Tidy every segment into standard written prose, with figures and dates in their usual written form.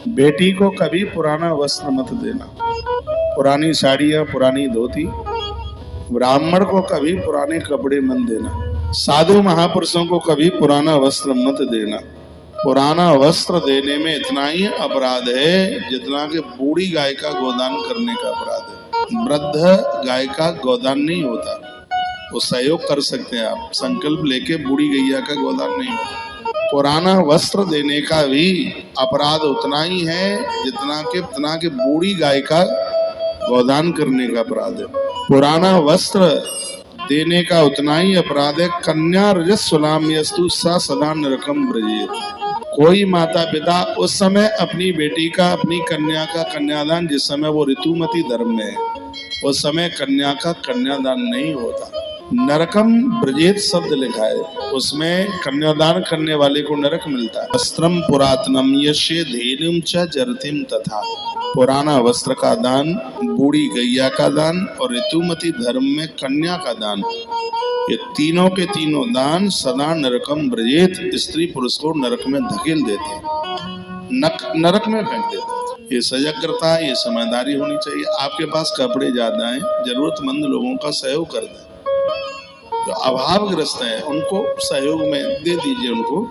बेटी को कभी पुराना वस्त्र मत देना, पुरानी साड़ियां, पुरानी धोती। ब्राह्मण को कभी पुराने कपड़े मत देना। साधु महापुरुषों को कभी पुराना वस्त्र मत देना। पुराना वस्त्र देने में इतना ही अपराध है जितना कि बूढ़ी गाय का गोदान करने का अपराध है। वृद्ध गाय का गोदान नहीं होता, वो सहयोग कर सकते हैं आप, संकल्प लेके बूढ़ी गैया का गोदान नहीं होता। पुराना वस्त्र देने का भी अपराध उतना ही है जितना कि बूढ़ी गाय का गोदान करने का अपराध है। पुराना वस्त्र देने का उतना ही अपराध है। कन्या रजस्वलाम यस्तु सा सदा नरकम ब्रजेत। कोई माता पिता उस समय अपनी बेटी का, अपनी कन्या का कन्यादान, जिस समय वो ऋतुमती धर्म में है, उस समय कन्या का कन्यादान नहीं होता। नरकम ब्रजेत शब्द लिखा है, उसमें कन्यादान करने वाले को नरक मिलता है। वस्त्रम पुरातनम यश्य धेनुम च जरतिम तथा। पुराना वस्त्र का दान, बूढ़ी गैया का दान और ऋतुमती धर्म में कन्या का दान, ये तीनों के तीनों दान सदा नरकम ब्रजेत, स्त्री पुरुष को नरक में धकेल देते हैं, नरक में फेंक देते हैं। ये सजगता, ये समझदारी होनी चाहिए। आपके पास कपड़े ज्यादा हैं, जरूरतमंद लोगों का सहयोग कर दें। जो अभावग्रस्त है उनको सहयोग में दे दीजिए। उनको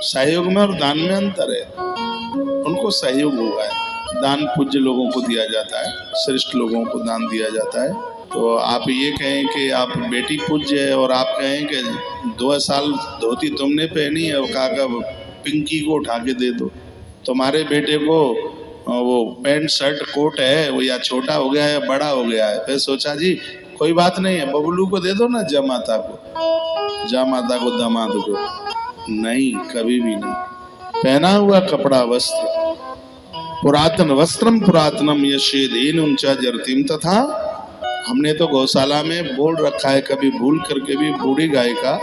सहयोग में और दान में अंतर है। उनको सहयोग हुआ है, दान पूज्य लोगों को दिया जाता है, श्रेष्ठ लोगों को दान दिया जाता है। तो आप ये कहें कि आप बेटी पूज्य है और आप कहें कि 2 साल धोती तुमने पहनी है, काका पिंकी को उठा के दे दो। तुम्हारे बेटे को वो पैंट शर्ट कोट है वो या छोटा हो गया है बड़ा हो गया है, फिर सोचा जी कोई बात नहीं है, बबलू को दे दो ना, जमाता को दामाद को। नहीं, कभी भी नहीं। पहना हुआ कपड़ा वस्त्र, पुरातन वस्त्रम पुरातनम यशे धेनुम च जरतिम तथा। हमने तो गौशाला में बोल रखा है, कभी भूल करके भी बूढ़ी गाय का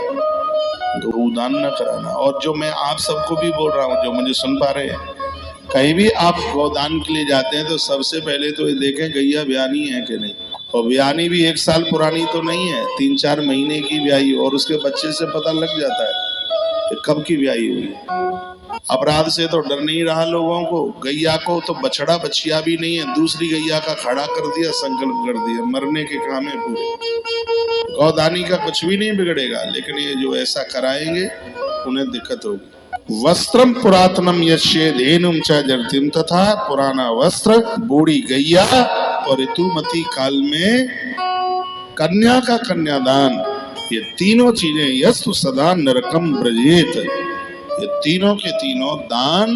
गोदान न कराना। और जो मैं आप सबको भी बोल रहा हूँ, जो मुझे सुन पा रहे हैं, कहीं भी आप गोदान के लिए जाते हैं तो सबसे पहले तो ये देखें गैया ब्यानी है कि नहीं। और ब्यानी भी 1 साल पुरानी तो नहीं है, 3-4 महीने की ब्याई, और उसके बच्चे से पता लग जाता है कि कब की ब्याई हुई। अपराध से तो डर नहीं रहा लोगों को। गैया को तो बछड़ा बछिया भी नहीं है, दूसरी गैया का खड़ा कर दिया, संकल्प कर दिया, मरने के काम है पूरे। गौदानी का कुछ भी नहीं बिगड़ेगा, लेकिन ये जो ऐसा कराएंगे उन्हें दिक्कत होगी। वस्त्रम पुरातनम यश्य धेनुम च जरतिम तथा। पुराना वस्त्र, बूढ़ी गैया और ऋतुमती काल में कन्या का कन्यादान, ये तीनों चीजें यस्तु सदा नरकम ब्रजेत, ये तीनों के तीनों दान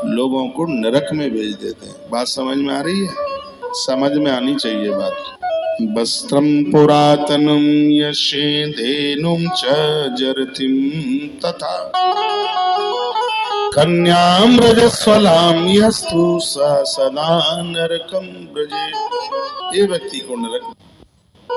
लोगों को नरक में भेज देते हैं। बात समझ में आ रही है? समझ में आनी चाहिए बात। वस्त्रम पुरातनम यशे धेनुम च जरतिम तथा कन्याम रजस्वलाम यस्तु सा सदा नरकम ब्रजे। ये व्यक्ति को नरक